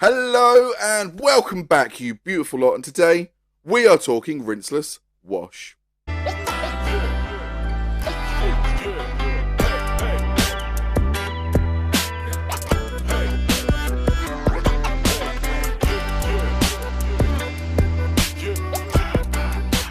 Hello and welcome back, you beautiful lot, and today we are talking rinseless wash.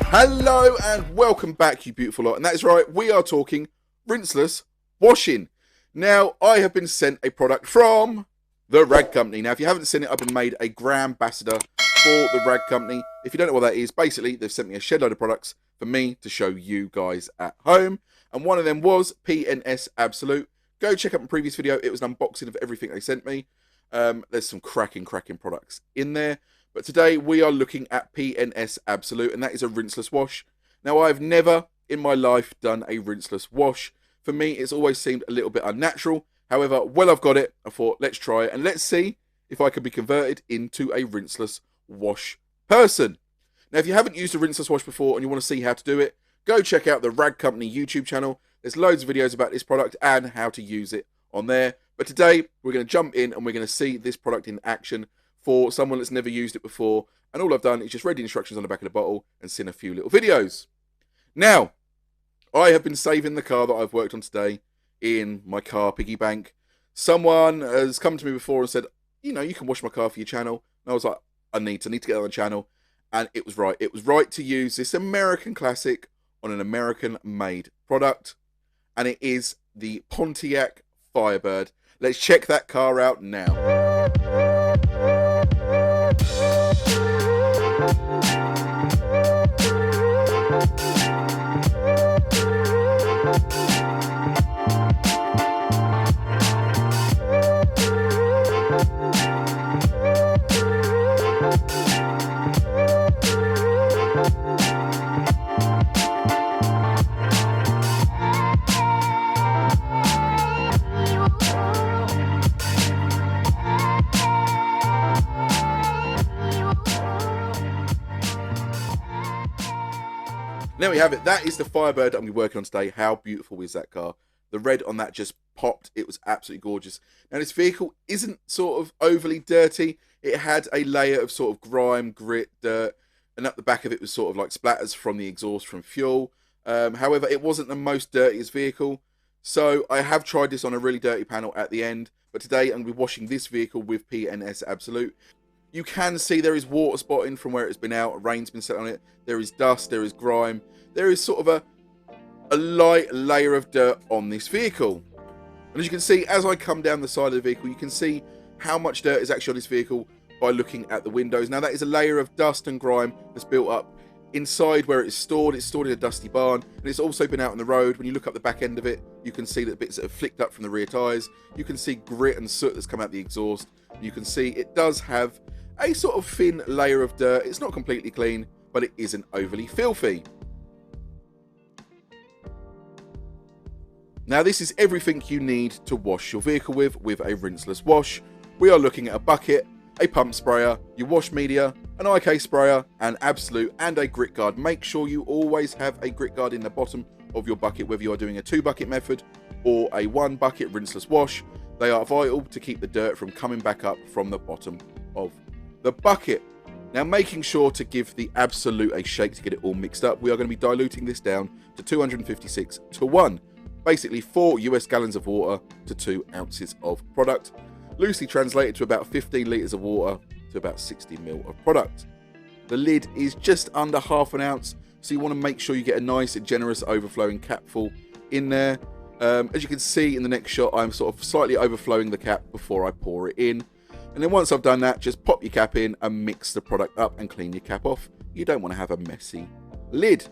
Hello and welcome back, you beautiful lot, and that is right, we are talking rinseless washing. Now, I have been sent a product from the Rag Company. Now, if you haven't seen it, I've been made a Gram ambassador for the Rag Company. If you don't know what that is, basically, they've sent me a shed load of products for me to show you guys at home. And one of them was P&S Absolute. Go check out my previous video. It was an unboxing of everything they sent me. There's some cracking products in there. But today, we are looking at P&S Absolute, and that is a rinseless wash. Now, I've never in my life done a rinseless wash. For me, it's always seemed a little bit unnatural. However, well, I've got it. I thought, let's try it and let's see if I can be converted into a rinseless wash person. Now, if you haven't used a rinseless wash before and you want to see how to do it, go check out the Rag Company YouTube channel. There's loads of videos about this product and how to use it on there. But today, we're going to jump in and we're going to see this product in action for someone that's never used it before. And all I've done is just read the instructions on the back of the bottle and seen a few little videos. Now, I have been saving the car that I've worked on today in my car piggy bank. Someone has come to me before and said, you know, you can wash my car for your channel. And I was like, I need to get on the channel. And it was right. It was right to use this American classic on an American-made product. And it is the Pontiac Firebird. Let's check that car out now. There we have it. That is the Firebird that I'm going to be working on today. How beautiful is that car? The red on that just popped. It was absolutely gorgeous. Now, this vehicle isn't sort of overly dirty. It had a layer of sort of grime, grit, dirt, and up the back of it was sort of like splatters from the exhaust from fuel. However, it wasn't the most dirtiest vehicle. So I have tried this on a really dirty panel at the end. But today I'm going to be washing this vehicle with P&S Absolute. You can see there is water spotting from where it's been out. Rain's been set on it. There is dust. There is grime. There is sort of a light layer of dirt on this vehicle. And as you can see, as I come down the side of the vehicle, you can see how much dirt is actually on this vehicle by looking at the windows. Now, that is a layer of dust and grime that's built up inside where it's stored. It's stored in a dusty barn. And it's also been out on the road. When you look up the back end of it, you can see that bits that have flicked up from the rear tyres. You can see grit and soot that's come out the exhaust. You can see it does have a sort of thin layer of dirt. It's not completely clean, but it isn't overly filthy. Now, this is everything you need to wash your vehicle with a rinseless wash. We are looking at a bucket, a pump sprayer, your wash media, an IK sprayer, an Absolute, and a grit guard. Make sure you always have a grit guard in the bottom of your bucket, whether you are doing a 2-bucket method or a 1-bucket rinseless wash. They are vital to keep the dirt from coming back up from the bottom of the bucket. Now, making sure to give the Absolute a shake to get it all mixed up, we are going to be diluting this down to 256 to 1. Basically 4 US gallons of water to 2 ounces of product. Loosely translated to about 15 litres of water to about 60 ml of product. The lid is just under half an ounce, so you want to make sure you get a nice, generous, overflowing cap full in there. As you can see in the next shot, I'm sort of slightly overflowing the cap before I pour it in. And then once I've done that, just pop your cap in and mix the product up and clean your cap off. You don't want to have a messy lid.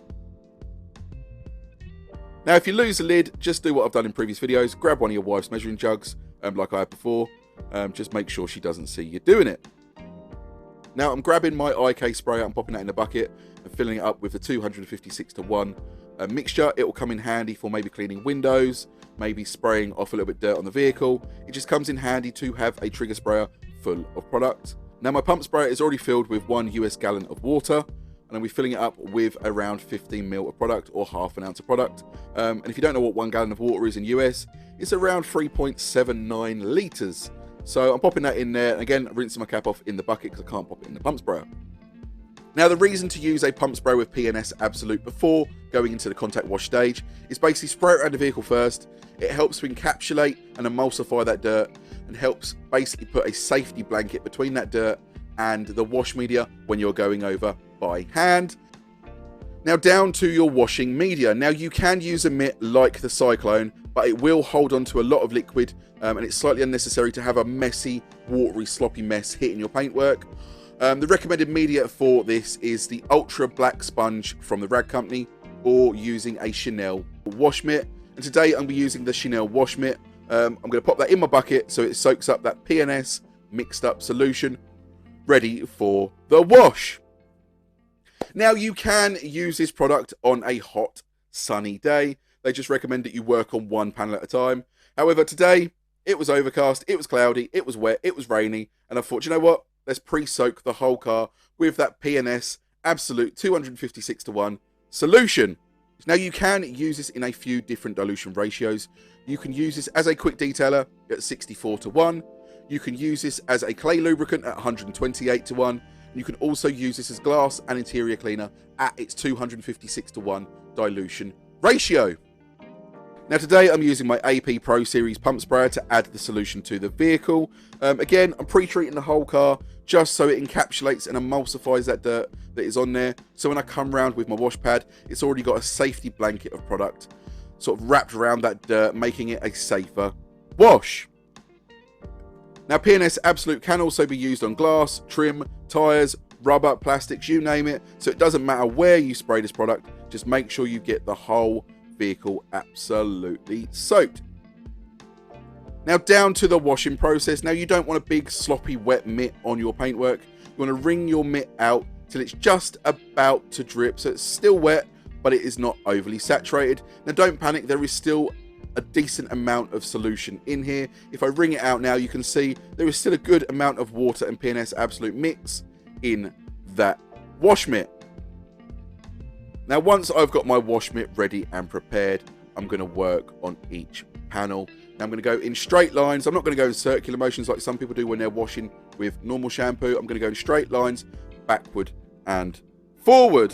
Now, if you lose the lid, just do what I've done in previous videos. Grab one of your wife's measuring jugs, like I had before. Just make sure she doesn't see you doing it. Now, I'm grabbing my IK sprayer and popping that in the bucket and filling it up with the 256 to 1 mixture. It will come in handy for maybe cleaning windows, maybe spraying off a little bit of dirt on the vehicle. It just comes in handy to have a trigger sprayer full of product. Now, my pump sprayer is already filled with 1 US gallon of water. And I'll be filling it up with around 15 ml of product or half an ounce of product. And if you don't know what 1 gallon of water is in US, it's around 3.79 litres. So I'm popping that in there, and again, rinsing my cap off in the bucket because I can't pop it in the pump sprayer. Now, the reason to use a pump sprayer with P&S Absolute before going into the contact wash stage is basically spray it around the vehicle first. It helps to encapsulate and emulsify that dirt and helps basically put a safety blanket between that dirt and the wash media when you're going over by hand. Now, down to your washing media. Now, you can use a mitt like the Cyclone, but it will hold on to a lot of liquid, and it's slightly unnecessary to have a messy, watery, sloppy mess hitting your paintwork. The recommended media for this is the Ultra Black Sponge from the Rag Company, or using a Chanel wash mitt. And today I'm going to be using the Chanel wash mitt. I'm going to pop that in my bucket so it soaks up that P&S mixed up solution, ready for the wash. Now, you can use this product on a hot, sunny day. They just recommend that you work on one panel at a time. However, today it was overcast, it was cloudy, it was wet, it was rainy, and I thought, you know what? Let's pre-soak the whole car with that P&S Absolute 256:1 solution. Now, you can use this in a few different dilution ratios. You can use this as a quick detailer at 64:1. You can use this as a clay lubricant at 128:1. You can also use this as glass and interior cleaner at its 256:1 dilution ratio. Now, today I'm using my AP Pro Series pump sprayer to add the solution to the vehicle. Again, I'm pre-treating the whole car just so it encapsulates and emulsifies that dirt that is on there. So when I come around with my wash pad, it's already got a safety blanket of product sort of wrapped around that dirt, making it a safer wash. Now, P&S Absolute can also be used on glass, trim, tyres, rubber, plastics, you name it. So it doesn't matter where you spray this product, just make sure you get the whole vehicle absolutely soaked. Now, down to the washing process. Now, you don't want a big sloppy wet mitt on your paintwork. You want to wring your mitt out till it's just about to drip, so it's still wet but it is not overly saturated. Now, don't panic, there is still a decent amount of solution in here. If I wring it out now, you can see there is still a good amount of water and P&S Absolute mix in that wash mitt. Now, once I've got my wash mitt ready and prepared, I'm going to work on each panel. Now, I'm going to go in straight lines. I'm not going to go in circular motions like some people do when they're washing with normal shampoo. I'm going to go in straight lines, backward and forward.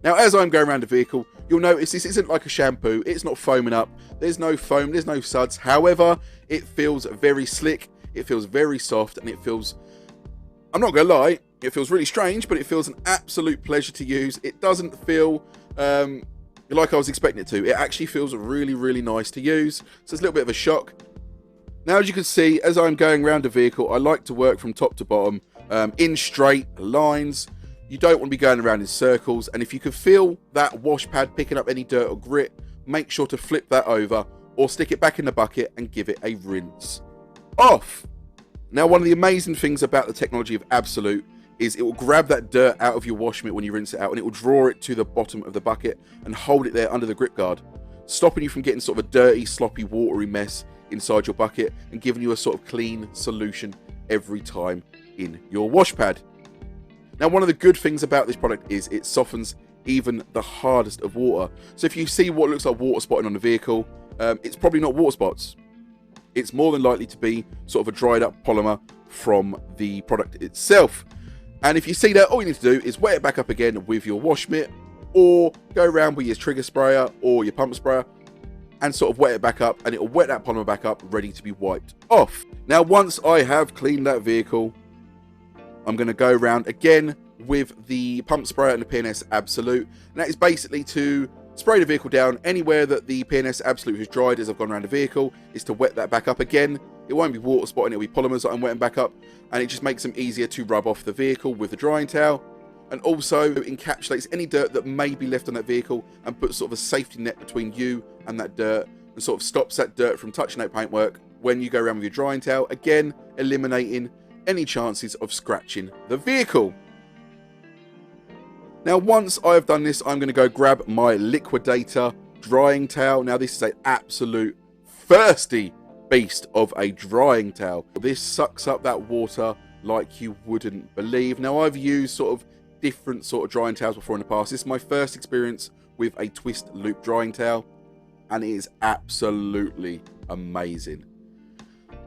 Now, as I'm going around the vehicle, you'll notice this isn't like a shampoo. It's not foaming up. There's no foam. There's no suds. However, it feels very slick. It feels very soft, and it feels, I'm not going to lie, it feels really strange, but it feels an absolute pleasure to use. It doesn't feel like I was expecting it to. It actually feels really, really nice to use. So it's a little bit of a shock. Now, as you can see, as I'm going around the vehicle, I like to work from top to bottom in straight lines. You don't want to be going around in circles. And if you can feel that wash pad picking up any dirt or grit, make sure to flip that over or stick it back in the bucket and give it a rinse off. Now, one of the amazing things about the technology of Absolute is it will grab that dirt out of your wash mitt when you rinse it out, and it will draw it to the bottom of the bucket and hold it there under the grip guard, stopping you from getting sort of a dirty, sloppy, watery mess inside your bucket and giving you a sort of clean solution every time in your wash pad. Now, one of the good things about this product is it softens even the hardest of water. So if you see what looks like water spotting on the vehicle, it's probably not water spots. It's more than likely to be sort of a dried up polymer from the product itself. And if you see that, all you need to do is wet it back up again with your wash mitt, or go around with your trigger sprayer or your pump sprayer and sort of wet it back up, and it will wet that polymer back up, ready to be wiped off. Now, once I have cleaned that vehicle, I'm going to go around again with the pump sprayer and the P&S Absolute. And that is basically to spray the vehicle down anywhere that the P&S Absolute has dried as I've gone around the vehicle, is to wet that back up again. It won't be water spotting, it'll be polymers that I'm wetting back up, and it just makes them easier to rub off the vehicle with the drying towel, and also encapsulates any dirt that may be left on that vehicle and puts sort of a safety net between you and that dirt, and sort of stops that dirt from touching that paintwork when you go around with your drying towel, again eliminating any chances of scratching the vehicle. Now, once I've done this, I'm going to go grab my liquidator drying towel. Now, this is an absolute thirsty beast of a drying towel. This sucks up that water like you wouldn't believe. Now, I've used sort of different sort of drying towels before in the past. This is my first experience with a twist loop drying towel, and it is absolutely amazing.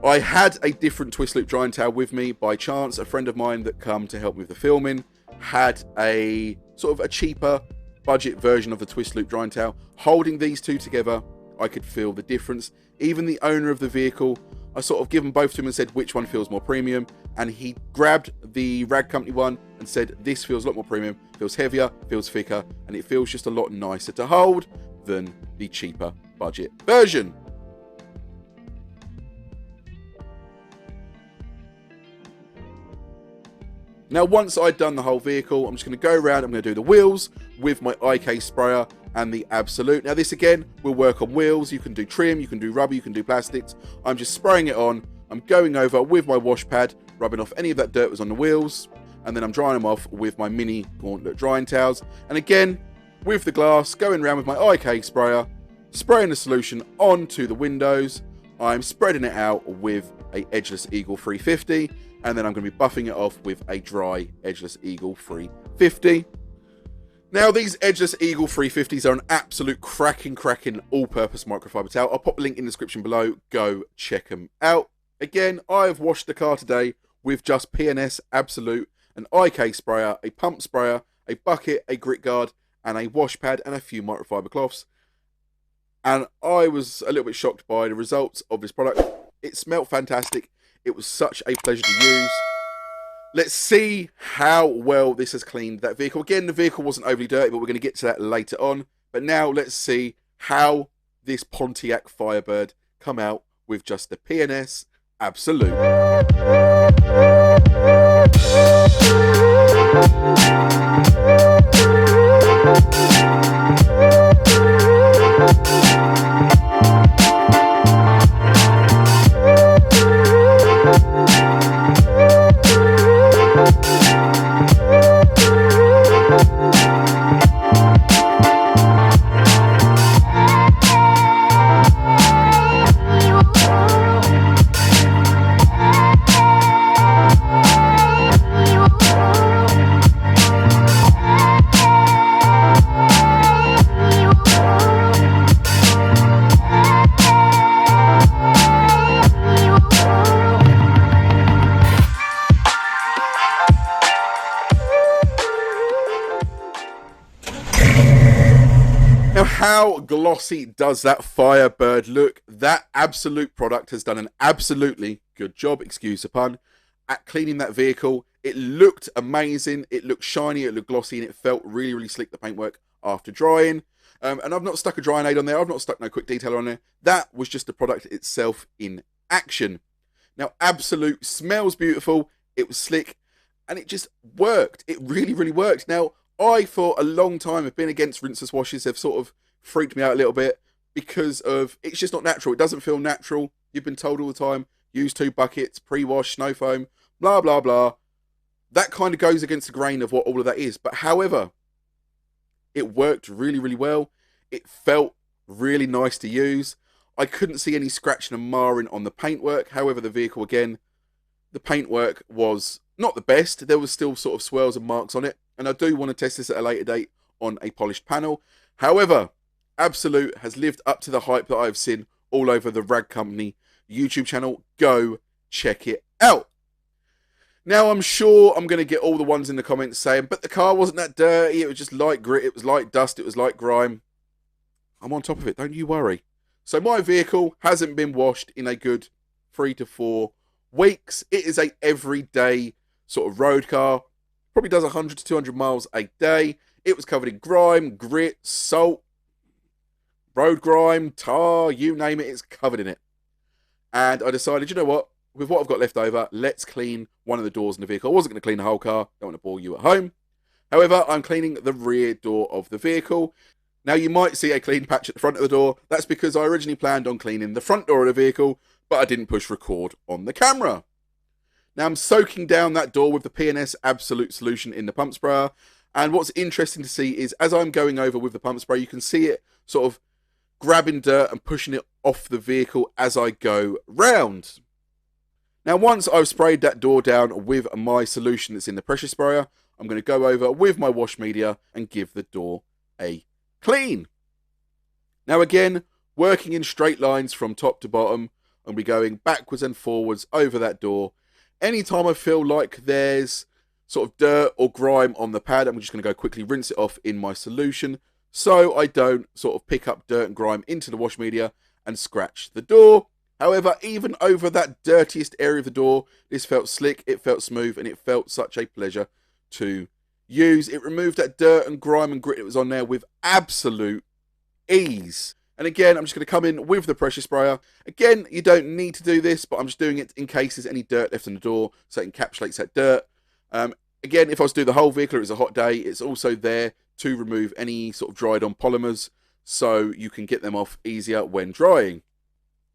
I had a different twist loop drying towel with me by chance. A friend of mine that come to help me with the filming had a sort of a cheaper budget version of the twist loop drying towel. Holding these two together, I could feel the difference. Even the owner of the vehicle, I sort of give them both to him and said which one feels more premium, and he grabbed the Rag Company one and said this feels a lot more premium, feels heavier, feels thicker, and it feels just a lot nicer to hold than the cheaper budget version. Now, once I'd done the whole vehicle, I'm just going to go around, I'm going to do the wheels with my IK sprayer and the Absolute. Now, this again will work on wheels. You can do trim, you can do rubber, you can do plastics. I'm just spraying it on. I'm going over with my wash pad, rubbing off any of that dirt that was on the wheels, and then I'm drying them off with my mini gauntlet drying towels. And again, with the glass, going around with my IK sprayer, spraying the solution onto the windows. I'm spreading it out with a Edgeless Eagle 350, and then I'm going to be buffing it off with a dry Edgeless Eagle 350. Now, these Edgeless Eagle 350s are an absolute cracking all-purpose microfiber towel. I'll pop the link in the description below. Go check them out. Again, I have washed the car today with just P&S Absolute, an IK sprayer, a pump sprayer, a bucket, a grit guard, and a wash pad, and a few microfiber cloths. And I was a little bit shocked by the results of this product. It smelled fantastic. It was such a pleasure to use. Let's see how well this has cleaned that vehicle. Again, the vehicle wasn't overly dirty, but we're going to get to that later on. But now let's see how this Pontiac Firebird come out with just the P&S Absolute. Now, how glossy does that Firebird look? That Absolute product has done an absolutely good job, excuse the pun, at cleaning that vehicle. It looked amazing, it looked shiny, it looked glossy, and it felt really slick, the paintwork, after drying. And I've not stuck a drying aid on there, I've not stuck no quick detailer on there. That was just the product itself in action. Now, Absolute smells beautiful, it was slick, and it just worked. It really worked. Now, I, for a long time, have been against rinseless washes. They've sort of freaked me out a little bit because of, it's just not natural. It doesn't feel natural. You've been told all the time, use 2 buckets, pre-wash, snow foam, blah, blah, blah. That kind of goes against the grain of what all of that is. But however, it worked really well. It felt really nice to use. I couldn't see any scratching and marring on the paintwork. However, the vehicle, again, the paintwork was not the best. There was still sort of swirls and marks on it. And I do want to test this at a later date on a polished panel. However, Absolute has lived up to the hype that I've seen all over the Rag Company YouTube channel. Go check it out. Now, I'm sure I'm going to get all the ones in the comments saying, but the car wasn't that dirty. It was just light grit. It was light dust. It was light grime. I'm on top of it. Don't you worry. So my vehicle hasn't been washed in a good 3 to 4 weeks. It is a everyday sort of road car. Probably does 100 to 200 miles a day. It was covered in grime, grit, salt, road grime, tar, you name it, it's covered in it. And I decided, you know what? With what I've got left over, let's clean one of the doors in the vehicle. I wasn't going to clean the whole car. Don't want to bore you at home. However, I'm cleaning the rear door of the vehicle. Now, you might see a clean patch at the front of the door. That's because I originally planned on cleaning the front door of the vehicle, but I didn't push record on the camera. Now, I'm soaking down that door with the P&S Absolute solution in the pump sprayer. And what's interesting to see is as I'm going over with the pump sprayer, you can see it sort of grabbing dirt and pushing it off the vehicle as I go round. Now, once I've sprayed that door down with my solution that's in the pressure sprayer, I'm going to go over with my wash media and give the door a clean. Now, again, working in straight lines from top to bottom, I'll be going backwards and forwards over that door. Anytime I feel like there's sort of dirt or grime on the pad, I'm just going to go quickly rinse it off in my solution so I don't sort of pick up dirt and grime into the wash media and scratch the door. However, even over that dirtiest area of the door, this felt slick, it felt smooth, and it felt such a pleasure to use. It removed that dirt and grime and grit that was on there with absolute ease. And again, I'm just going to come in with the pressure sprayer. Again, you don't need to do this, but I'm just doing it in case there's any dirt left on the door, so it encapsulates that dirt. Again, if I was to do the whole vehicle, it was a hot day, it's also there to remove any sort of dried on polymers, so you can get them off easier when drying.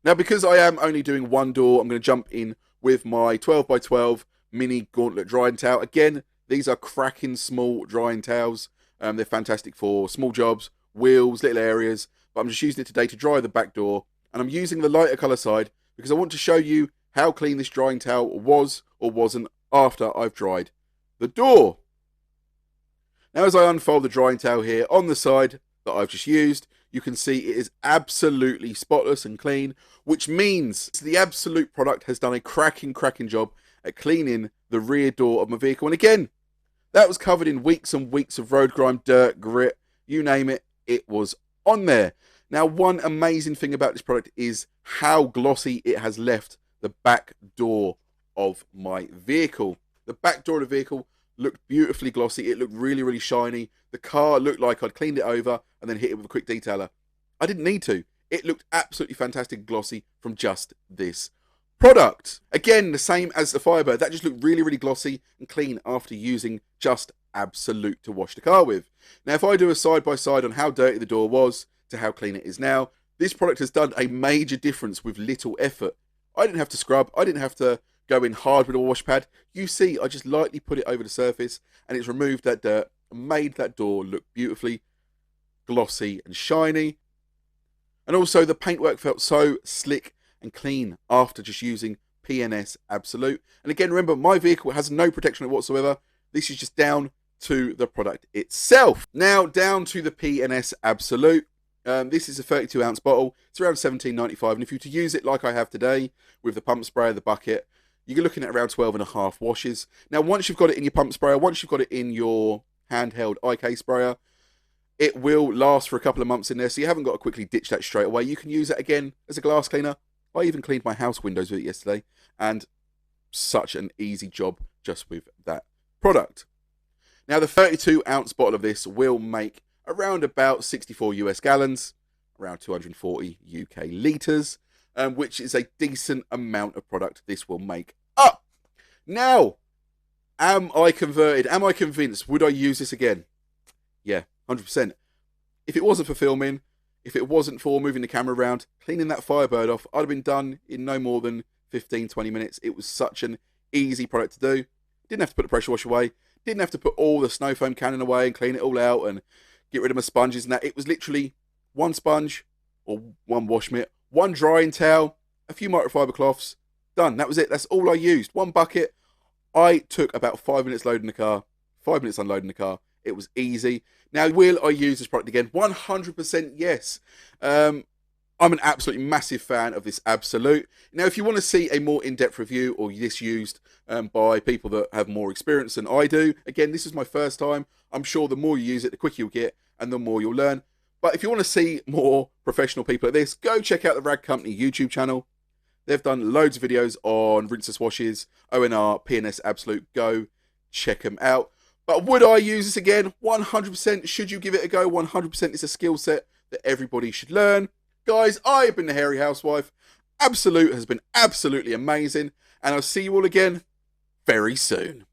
Now, because I am only doing one door, I'm going to jump in with my 12x12 mini gauntlet drying towel. Again, these are cracking small drying towels. They're fantastic for small jobs, wheels, little areas, but I'm just using it today to dry the back door, and I'm using the lighter colour side because I want to show you how clean this drying towel was or wasn't after I've dried the door. Now, as I unfold the drying towel here on the side that I've just used, you can see it is absolutely spotless and clean, which means the Absolute product has done a cracking job at cleaning the rear door of my vehicle. And again, that was covered in weeks and weeks of road grime, dirt, grit, you name it, it was on there. Now, one amazing thing about this product is how glossy it has left the back door of my vehicle. The back door of the vehicle looked beautifully glossy. It looked really shiny. The car looked like I'd cleaned it over and then hit it with a quick detailer. I didn't need to. It looked absolutely fantastic glossy from just this product. Again, the same as the Firebird. That just looked really glossy and clean after using just Absolute to wash the car with. Now, if I do a side-by-side on how dirty the door was to how clean it is now, this product has done a major difference with little effort. I didn't have to scrub. I didn't have to go in hard with a wash pad. You see, I just lightly put it over the surface and it's removed that dirt and made that door look beautifully glossy and shiny. And also the paintwork felt so slick and clean after just using P&S Absolute. And again, remember, my vehicle has no protection on it whatsoever. This is just down to the product itself. Now, down to the P&S Absolute. This is a 32-ounce bottle. It's around $17.95. And if you were to use it like I have today with the pump sprayer, the bucket, you're looking at around 12.5 washes. Now, once you've got it in your pump sprayer, once you've got it in your handheld IK sprayer, it will last for a couple of months in there, so you haven't got to quickly ditch that straight away. You can use it again as a glass cleaner. I even cleaned my house windows with it yesterday, and such an easy job just with that product. Now, the 32-ounce bottle of this will make around about 64 US gallons, around 240 UK litres, which is a decent amount of product this will make up. Now, am I converted? Am I convinced? Would I use this again? Yeah, 100%. If it wasn't for filming, if it wasn't for moving the camera around, cleaning that Firebird off, I'd have been done in no more than 15-20 minutes. It was such an easy product to do. Didn't have to put the pressure wash away. Didn't have to put all the snow foam cannon away and clean it all out and get rid of my sponges and that. It was literally one sponge or one wash mitt, one drying towel, a few microfiber cloths, done. That was it. That's all I used. One bucket. I took about 5 minutes loading the car, 5 minutes unloading the car. It was easy. Now, will I use this product again? 100% yes. I'm an absolutely massive fan of this Absolute. Now, if you want to see a more in-depth review or this used by people that have more experience than I do, again, this is my first time. I'm sure the more you use it, the quicker you'll get and the more you'll learn. But if you want to see more professional people at this, go check out the Rag Company YouTube channel. They've done loads of videos on rinseless washes, ONR, P&S Absolute. Go check them out. But would I use this again? 100%. Should you give it a go? 100%. It's a skill set that everybody should learn. Guys, I've been the Hairy Housewife. Absolute has been absolutely amazing. And I'll see you all again very soon.